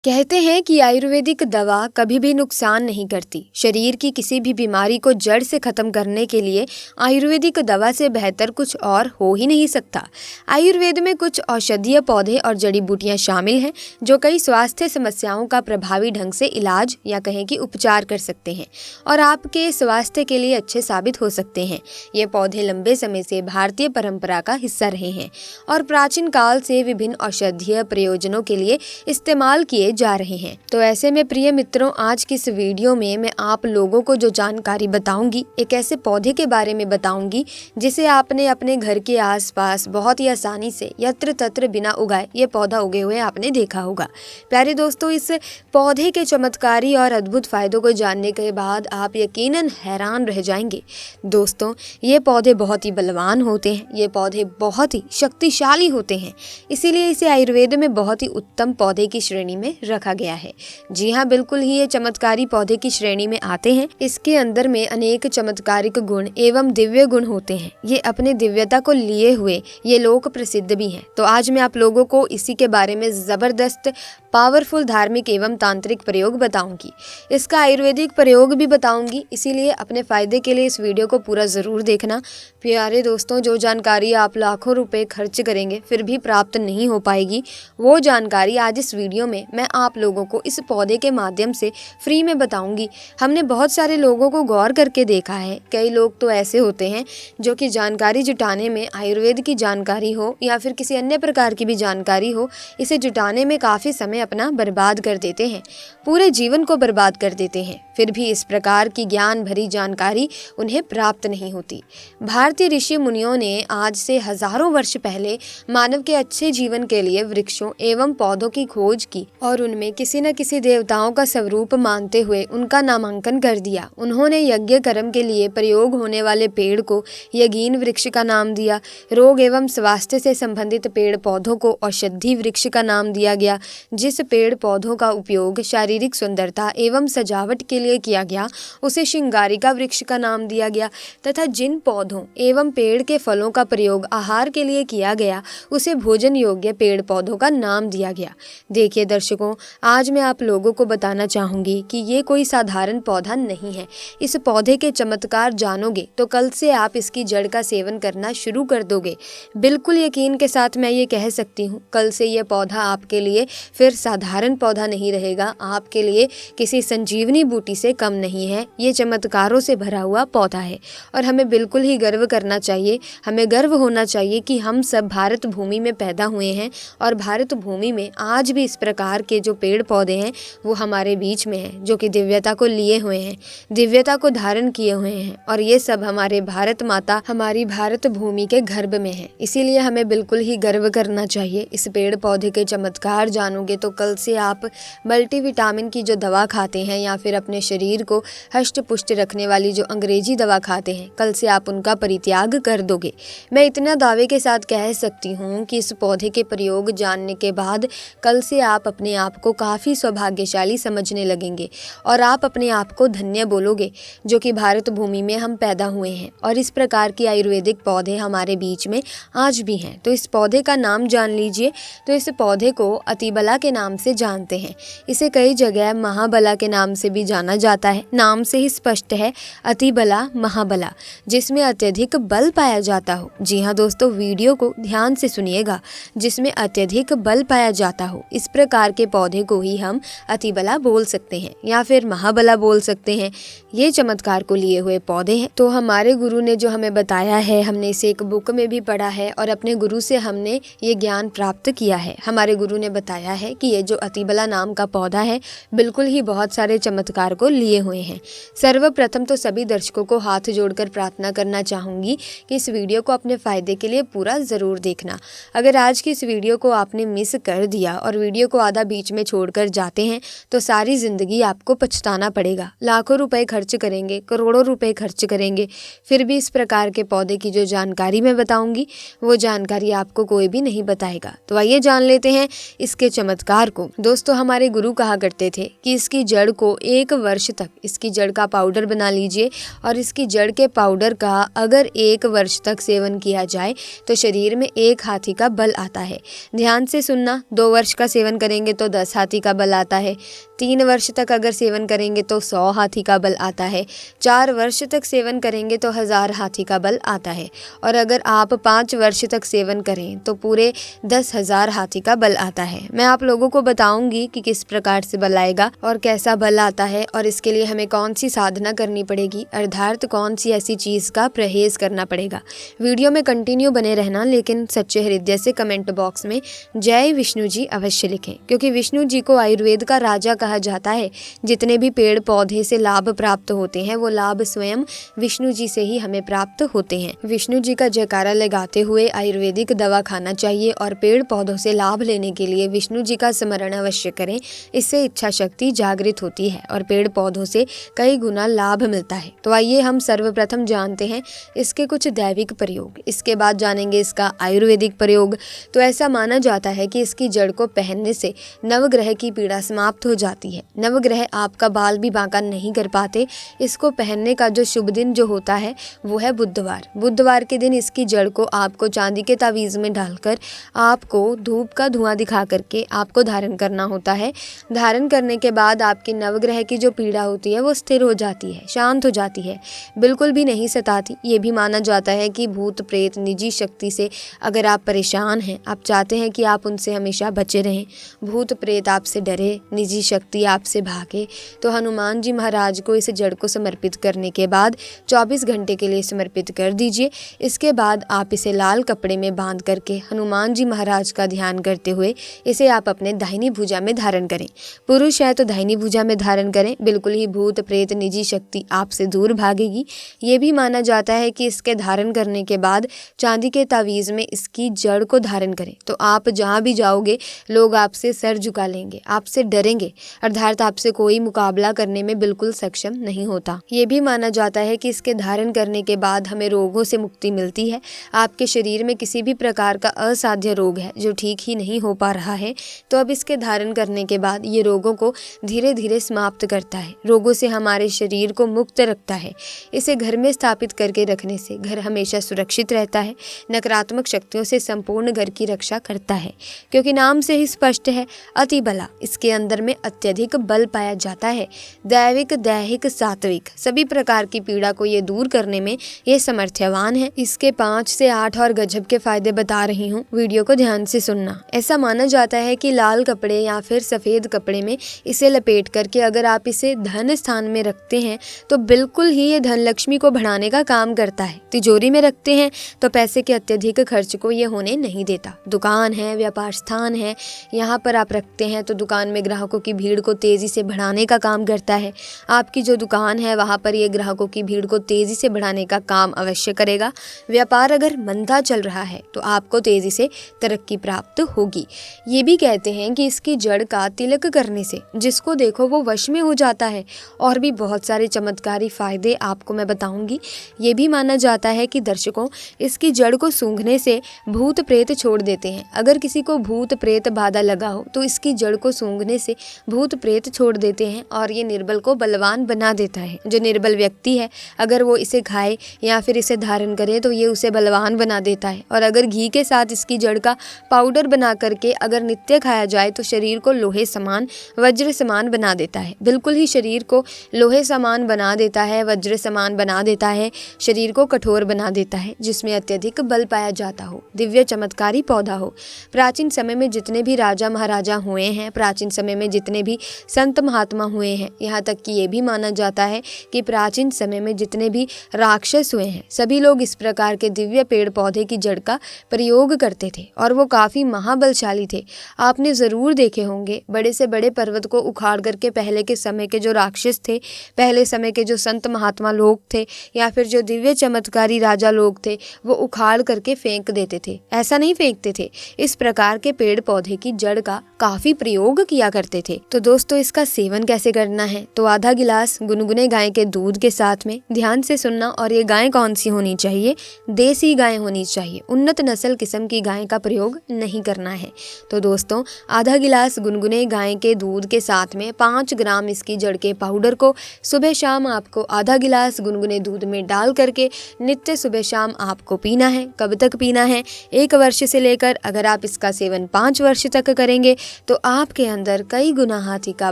कहते हैं कि आयुर्वेदिक दवा कभी भी नुकसान नहीं करती। शरीर की किसी भी बीमारी को जड़ से ख़त्म करने के लिए आयुर्वेदिक दवा से बेहतर कुछ और हो ही नहीं सकता। आयुर्वेद में कुछ औषधीय पौधे और जड़ी बूटियां शामिल हैं जो कई स्वास्थ्य समस्याओं का प्रभावी ढंग से इलाज या कहें कि उपचार कर सकते हैं और आपके स्वास्थ्य के लिए अच्छे साबित हो सकते हैं। ये पौधे लंबे समय से भारतीय परंपरा का हिस्सा रहे हैं और प्राचीन काल से विभिन्न औषधीय प्रयोजनों के लिए इस्तेमाल किए जा रहे हैं। तो ऐसे में प्रिय मित्रों, आज की इस वीडियो में मैं आप लोगों को जो जानकारी बताऊंगी, एक ऐसे पौधे के बारे में बताऊंगी जिसे आपने अपने घर के आसपास बहुत ही आसानी से यत्र तत्र बिना उगाए ये पौधा उगे हुए आपने देखा होगा। प्यारे दोस्तों, इस पौधे के चमत्कारी और अद्भुत फायदों को जानने के बाद आप यकीनन हैरान रह जाएंगे। दोस्तों, ये पौधे बहुत ही बलवान होते हैं, ये पौधे बहुत ही शक्तिशाली होते हैं, इसीलिए इसे आयुर्वेद में बहुत ही उत्तम पौधे की श्रेणी में रखा गया है। जी हाँ, बिल्कुल ही ये चमत्कारी पौधे की श्रेणी में आते हैं। इसके अंदर में अनेक चमत्कारिक गुण एवं दिव्य गुण होते हैं। ये अपने दिव्यता को लिए हुए ये लोक प्रसिद्ध भी हैं। तो आज मैं आप लोगों को इसी के बारे में जबरदस्त पावरफुल धार्मिक एवं तांत्रिक प्रयोग बताऊंगी। इसका आयुर्वेदिक प्रयोग भी बताऊंगी, इसीलिए अपने फायदे के लिए इस वीडियो को पूरा जरूर देखना। प्यारे दोस्तों, जो जानकारी आप लाखों रुपए खर्च करेंगे फिर भी प्राप्त नहीं हो पाएगी, वो जानकारी आज इस वीडियो में मैं आप लोगों को इस पौधे के माध्यम से फ्री में बताऊंगी। हमने बहुत सारे लोगों को गौर करके देखा है। कई लोग तो ऐसे होते हैं जो कि जानकारी जुटाने में, आयुर्वेद की जानकारी हो या फिर किसी अन्य प्रकार की भी जानकारी हो, इसे जुटाने में काफ़ी समय अपना बर्बाद कर देते हैं, पूरे जीवन को बर्बाद कर देते हैं, फिर भी इस प्रकार की ज्ञान भरी जानकारी उन्हें प्राप्त नहीं होती। भारतीय ऋषि मुनियों ने आज से हजारों वर्ष पहले मानव के अच्छे जीवन के लिए वृक्षों एवं पौधों की खोज की और उनमें किसी न किसी देवताओं का स्वरूप मानते हुए उनका नामांकन कर दिया। उन्होंने यज्ञ कर्म के लिए प्रयोग होने वाले पेड़ को यज्ञीन वृक्ष का नाम दिया। रोग एवं स्वास्थ्य से संबंधित पेड़ पौधों को औषधि वृक्ष का नाम दिया गया। जिस पेड़ पौधों का उपयोग शारीरिक सुंदरता एवं सजावट के लिए किया गया उसे श्रृंगारिका वृक्ष का नाम दिया गया, तथा जिन पौधों एवं पेड़ के फलों का प्रयोग आहार के लिए किया गया उसे भोजन योग्य पेड़ पौधों का नाम दिया गया। देखिए दर्शकों, आज मैं आप लोगों को बताना चाहूँगी कि ये कोई साधारण पौधा नहीं है। इस पौधे के चमत्कार जानोगे तो कल से आप इसकी जड़ का सेवन करना शुरू कर दोगे। बिल्कुल यकीन के साथ मैं ये कह सकती हूँ, कल से ये पौधा आपके लिए फिर साधारण पौधा नहीं रहेगा, आपके लिए किसी संजीवनी बूटी से कम नहीं है। ये चमत्कारों से भरा हुआ पौधा है और हमें बिल्कुल ही गर्व करना चाहिए। हमें गर्व होना चाहिए कि हम सब भारत भूमि में पैदा हुए हैं और भारत भूमि में आज भी इस प्रकार के जो पेड़ पौधे हैं वो हमारे बीच में हैं, जो कि दिव्यता को लिए हुए हैं, दिव्यता को धारण किए हुए हैं, और ये सब हमारे भारत माता, हमारी भारत भूमि के गर्भ में है। इसीलिए हमें बिल्कुल ही गर्व करना चाहिए। इस पेड़ पौधे के चमत्कार जानोगे तो कल से आप मल्टीविटामिन की जो दवा खाते हैं या फिर अपने शरीर को हष्ट पुष्ट रखने वाली जो अंग्रेजी दवा खाते हैं, कल से आप उनका परित्याग कर दोगे। मैं इतना दावे के साथ कह सकती हूँ कि इस पौधे के प्रयोग जानने के बाद कल से आप अपने आप को काफ़ी सौभाग्यशाली समझने लगेंगे और आप अपने आप को धन्य बोलोगे जो कि भारत भूमि में हम पैदा हुए हैं और इस प्रकार की आयुर्वेदिक पौधे हमारे बीच में आज भी हैं। तो इस पौधे का नाम जान लीजिए। तो इस पौधे को अतिबला के नाम से जानते हैं। इसे कई जगह महाबला के नाम से भी जाना जाता है। नाम से ही स्पष्ट है, अतिबला महाबला, जिसमें अत्यधिक बल पाया जाता हो। जी हाँ दोस्तों, वीडियो को ध्यान से सुनिएगा, जिसमें अत्यधिक बल पाया जाता हो। इस प्रकार के पौधे को ही हम अतिबला बोल सकते हैं या फिर महाबला बोल सकते हैं। ये चमत्कार को लिए हुए पौधे हैं। तो हमारे गुरु ने जो हमें बताया है, हमने इसे एक बुक में भी पढ़ा है और अपने गुरु से हमने ये ज्ञान प्राप्त किया है। हमारे गुरु ने बताया है कि ये जो अतिबला नाम का पौधा है बिल्कुल ही बहुत सारे चमत्कार को लिए हुए हैं। सर्वप्रथम तो सभी दर्शकों को हाथ जोड़कर प्रार्थना करना चाहूँगी कि इस वीडियो को अपने फ़ायदे के लिए पूरा ज़रूर देखना। अगर आज की इस वीडियो को आपने मिस कर दिया और वीडियो को आधा बीच में छोड़कर जाते हैं तो सारी ज़िंदगी आपको पछताना पड़ेगा। लाखों रुपए खर्च करेंगे, करोड़ों रुपए खर्च करेंगे, फिर भी इस प्रकार के पौधे की जो जानकारी मैं बताऊँगी वो जानकारी आपको कोई भी नहीं बताएगा। तो आइए जान लेते हैं इसके चमत्कार चमत्कार को। दोस्तों, हमारे गुरु कहा करते थे कि इसकी जड़ को 1 वर्ष तक इसकी जड़ का पाउडर बना लीजिए और इसकी जड़ के पाउडर का अगर 1 वर्ष तक सेवन किया जाए तो शरीर में 1 हाथी का बल आता है। ध्यान से सुनना, 2 वर्ष का सेवन करेंगे तो 10 हाथी का बल आता है, 3 वर्ष तक अगर सेवन करेंगे तो 100 हाथी का बल आता है, 4 वर्ष तक सेवन करेंगे तो 1000 हाथी का बल आता है और अगर आप 5 वर्ष तक सेवन करें तो पूरे 10,000 हाथी का बल आता है। मैं आप लोगों को बताऊंगी कि किस प्रकार से बल आएगा और कैसा बल आता है और इसके लिए हमें कौन सी साधना करनी पड़ेगी, अर्थात कौन सी ऐसी चीज का परहेज करना पड़ेगा। वीडियो में कंटिन्यू बने रहना, लेकिन सच्चे हृदय से कमेंट बॉक्स में जय विष्णु जी अवश्य लिखें, क्योंकि विष्णु जी को आयुर्वेद का राजा कहा जाता है। जितने भी पेड़ पौधे से लाभ प्राप्त होते हैं वो लाभ स्वयं विष्णु जी से ही हमें प्राप्त होते हैं। विष्णु जी का जयकारा लगाते हुए आयुर्वेदिक दवा खाना चाहिए और पेड़ पौधों से लाभ लेने के लिए विष्णु जी का स्मरण अवश्य करें। इससे इच्छा शक्ति जागृत होती है और पेड़ पौधों से कई गुना लाभ मिलता है। तो आइए हम सर्वप्रथम जानते हैं इसके कुछ दैविक प्रयोग, इसके बाद जानेंगे इसका आयुर्वेदिक प्रयोग। तो ऐसा माना जाता है कि इसकी जड़ को पहनने से नवग्रह की पीड़ा समाप्त हो जाती है। नवग्रह आपका बाल भी बांका नहीं कर पाते। इसको पहनने का जो शुभ दिन जो होता है वो है बुधवार। बुधवार के दिन इसकी जड़ को आपको चांदी के तावीज़ में डालकर आपको धूप का धुआं दिखा करके आपको धारण करना होता है। धारण करने के बाद आपकी नवग्रह की जो पीड़ा होती है वो स्थिर हो जाती है, शांत हो जाती है, बिल्कुल भी नहीं सताती। ये भी माना जाता है कि भूत प्रेत निजी शक्ति से अगर आप परेशान हैं, आप चाहते हैं कि आप उनसे हमेशा बचे रहें, भूत प्रेत आपसे डरे, निजी शक्ति आपसे भागे, तो हनुमान जी महाराज को इस जड़ को समर्पित करने के बाद 24 घंटे के लिए समर्पित कर दीजिए। इसके बाद आप इसे लाल कपड़े में बांध करके हनुमान जी महाराज का ध्यान करते हुए इसे आप अपने दाहिनी भुजा में धारण करें। पुरुष है तो दाहिनी भुजा में धारण करें, बिल्कुल ही भूत प्रेत निजी शक्ति आपसे दूर भागेगी। ये भी माना जाता है कि इसके धारण करने के बाद चांदी के तावीज़ में इसकी जड़ को धारण करें तो आप जहाँ भी जाओगे लोग आपसे सर झुका लेंगे, आपसे डरेंगे, अर्थात आपसे कोई मुकाबला करने में बिल्कुल सक्षम नहीं होता। ये भी माना जाता है कि इसके धारण करने के बाद हमें रोगों से मुक्ति मिलती है। आपके शरीर में किसी भी प्रकार का असाध्य रोग है जो ठीक ही नहीं हो पा रहा है, तो अब इसके धारण करने के बाद ये रोगों को धीरे धीरे समाप्त करता है, रोगों से हमारे शरीर को मुक्त रखता है। इसे घर में स्थापित करके रखने से घर हमेशा सुरक्षित रहता है, नकारात्मक शक्तियों से संपूर्ण घर की रक्षा करता है, क्योंकि नाम से ही स्पष्ट है अति बला। इसके अंदर में अत्यधिक बल पाया जाता है। दैविक, दैहिक, सात्विक सभी प्रकार की पीड़ा को ये दूर करने में ये समर्थ्यवान है। इसके 5 से 8 और गजब के फायदे बता रही हूँ, वीडियो को ध्यान से सुनना। ऐसा माना जाता है कि लाल कपड़े या फिर सफ़ेद कपड़े में इसे लपेट करके अगर आप इसे धन स्थान में रखते हैं तो बिल्कुल ही ये धन लक्ष्मी को बढ़ाने का काम करता है। तिजोरी में रखते हैं तो पैसे के अत्यधिक खर्च को ये होने नहीं देता। दुकान है, व्यापार स्थान है, यहाँ पर आप रखते हैं तो दुकान में ग्राहकों की भीड़ को तेज़ी से बढ़ाने का काम करता है। आपकी जो दुकान है वहाँ पर ये ग्राहकों की भीड़ को तेज़ी से बढ़ाने का काम अवश्य करेगा। व्यापार अगर मंदा चल रहा है तो आपको तेज़ी से तरक्की प्राप्त होगी। ये भी कहते हैं कि इसकी जड़ का तिलक करने से जिसको देखो वो वश में हो जाता है। और भी बहुत सारे चमत्कारी फायदे आपको मैं बताऊंगी। ये भी माना जाता है कि दर्शकों, इसकी जड़ को सूंघने से भूत प्रेत छोड़ देते हैं। अगर किसी को भूत प्रेत बाधा लगा हो तो इसकी जड़ को सूंघने से भूत प्रेत छोड़ देते हैं और ये निर्बल को बलवान बना देता है। जो निर्बल व्यक्ति है अगर वो इसे खाए या फिर इसे धारण करे तो ये उसे बलवान बना देता है। और अगर घी के साथ इसकी जड़ का पाउडर बना करके अगर नित्य खाया जाए तो शरीर को लोहे समान, वज्र समान बना देता है। बिल्कुल ही शरीर को लोहे समान बना देता है, वज्र समान बना देता है, शरीर को कठोर बना देता है, जिसमें अत्यधिक बल पाया जाता हो, दिव्य चमत्कारी पौधा हो। प्राचीन समय में जितने भी राजा महाराजा हुए हैं, प्राचीन समय में जितने भी संत महात्मा हुए हैं, यहाँ तक कि ये भी माना जाता है कि प्राचीन समय में जितने भी राक्षस हुए हैं सभी लोग इस प्रकार के दिव्य पेड़ पौधे की जड़ का प्रयोग करते थे और वो काफ़ी महाबलशाली थे। आपने ज़रूर देखे होंगे बड़े से बड़े पर्वत को उखाड़ करके पहले के समय के जो राक्षस थे, पहले समय के जो संत महात्मा लोग थे या फिर जो दिव्य चमत्कारी राजा लोग थे वो उखाड़ करके फेंक देते थे। ऐसा नहीं फेंकते थे, इस प्रकार के पेड़ पौधे की जड़ का काफ़ी प्रयोग किया करते थे। तो दोस्तों, इसका सेवन कैसे करना है? तो आधा गिलास गुनगुने गाय के दूध के साथ में, ध्यान से सुनना। और ये गाय कौन सी होनी चाहिए? देसी गाय होनी चाहिए, उन्नत नस्ल किस्म की गाय का प्रयोग नहीं करना है। तो दोस्तों, आधा गिलास गुनगुने गाय के दूध के साथ में 5 ग्राम इसकी जड़ के पाउडर को सुबह शाम आपको आधा गिलास गुनगुने दूध में डाल करके नित्य सुबह शाम आपको पीना है। कब तक पीना है? 1 वर्ष से लेकर अगर आप इसका सेवन 5 वर्ष तक करेंगे तो आपके अंदर कई गुना हाथी का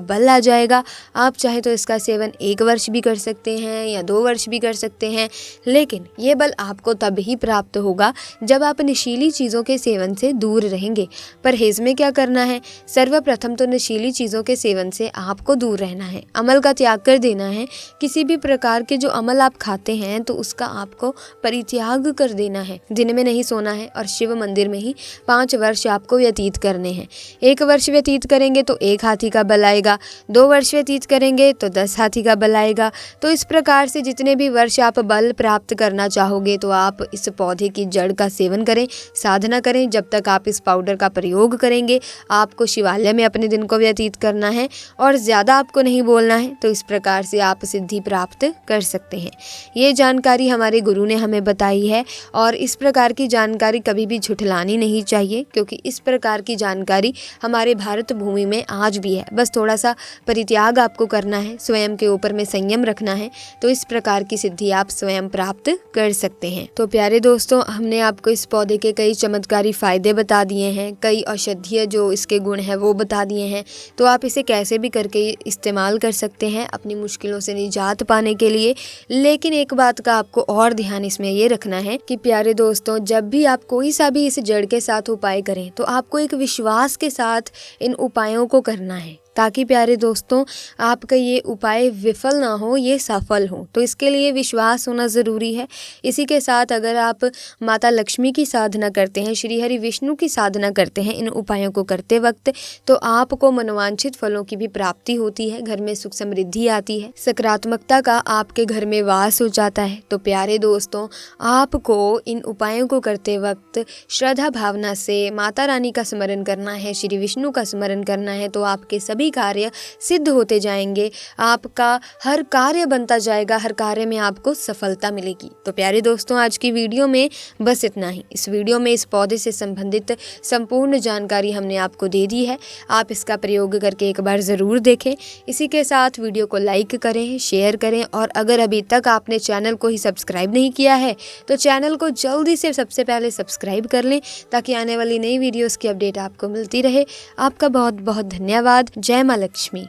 बल आ जाएगा। आप चाहे तो इसका सेवन 1 वर्ष भी कर सकते हैं या 2 वर्ष भी कर सकते हैं, लेकिन ये बल आपको तब ही प्राप्त होगा जब आप नशीली चीज़ों के सेवन से दूर रहेंगे। परहेज में क्या करना है? सर्वप्रथम तो नशीली चीज़ों के सेवन से आपको दूर रहना है, अमल का त्याग कर देना है। किसी भी प्रकार के जो अमल आप खाते हैं तो उसका आपको परित्याग कर देना है। दिन में नहीं सोना है और शिव मंदिर में ही 5 वर्ष आपको व्यतीत करने हैं। 1 वर्ष व्यतीत करेंगे तो 1 हाथी का बल आएगा, 2 वर्ष व्यतीत करेंगे तो 10 हाथी का बल आएगा। तो इस प्रकार से जितने भी वर्ष आप बल प्राप्त करना चाहोगे तो आप इस पौधे की जड़ का सेवन करें, साधना करें। जब तक आप इस पाउडर का प्रयोग करेंगे आपको शिवालय में अपने दिन को व्यतीत करना है और ज़्यादा आपको नहीं बोलना है। तो इस प्रकार से आप सिद्धि प्राप्त कर सकते हैं। ये जानकारी हमारे गुरु ने हमें बताई है और इस प्रकार की जानकारी कभी भी झुठलानी नहीं चाहिए, क्योंकि इस प्रकार की जानकारी हमारे भारत भूमि में आज भी है। बस थोड़ा सा परित्याग आपको करना है, स्वयं के ऊपर में संयम रखना है, तो इस प्रकार की सिद्धि आप स्वयं प्राप्त कर सकते हैं। तो प्यारे दोस्तों, हमने आपको इस पौधे के कई चमत्कारी फायदे बता दिए हैं, कई औषधीय जो इसके गुण हैं वो बता दिए हैं। तो आप इसे कैसे भी करके इस्तेमाल कर सकते हैं अपनी मुश्किलों से निजात पाने के लिए। लेकिन एक बात का आपको और ध्यान इसमें ये रखना है कि प्यारे दोस्तों, जब भी आप कोई सा भी इस जड़ के साथ उपाय करें तो आपको एक विश्वास के साथ इन उपायों को करना है, ताकि प्यारे दोस्तों आपका ये उपाय विफल ना हो, ये सफल हो। तो इसके लिए विश्वास होना ज़रूरी है। इसी के साथ अगर आप माता लक्ष्मी की साधना करते हैं, श्री हरि विष्णु की साधना करते हैं इन उपायों को करते वक्त, तो आपको मनोवांछित फलों की भी प्राप्ति होती है, घर में सुख समृद्धि आती है, सकारात्मकता का आपके घर में वास हो जाता है। तो प्यारे दोस्तों, आपको इन उपायों को करते वक्त श्रद्धा भावना से माता रानी का स्मरण करना है, श्री विष्णु का स्मरण करना है, तो आपके सभी कार्य सिद्ध होते जाएंगे। आपका हर कार्य बनता जाएगा, हर कार्य में आपको सफलता मिलेगी। तो प्यारे दोस्तों, आज की वीडियो में बस इतना ही। इस वीडियो में इस पौधे से संबंधित संपूर्ण जानकारी हमने आपको दे दी है। आप इसका प्रयोग करके एक बार ज़रूर देखें। इसी के साथ वीडियो को लाइक करें, शेयर करें और अगर अभी तक आपने चैनल को ही सब्सक्राइब नहीं किया है तो चैनल को जल्दी से सबसे पहले सब्सक्राइब कर लें, ताकि आने वाली नई वीडियोस की अपडेट आपको मिलती रहे। आपका बहुत बहुत धन्यवाद। जय माँ लक्ष्मी।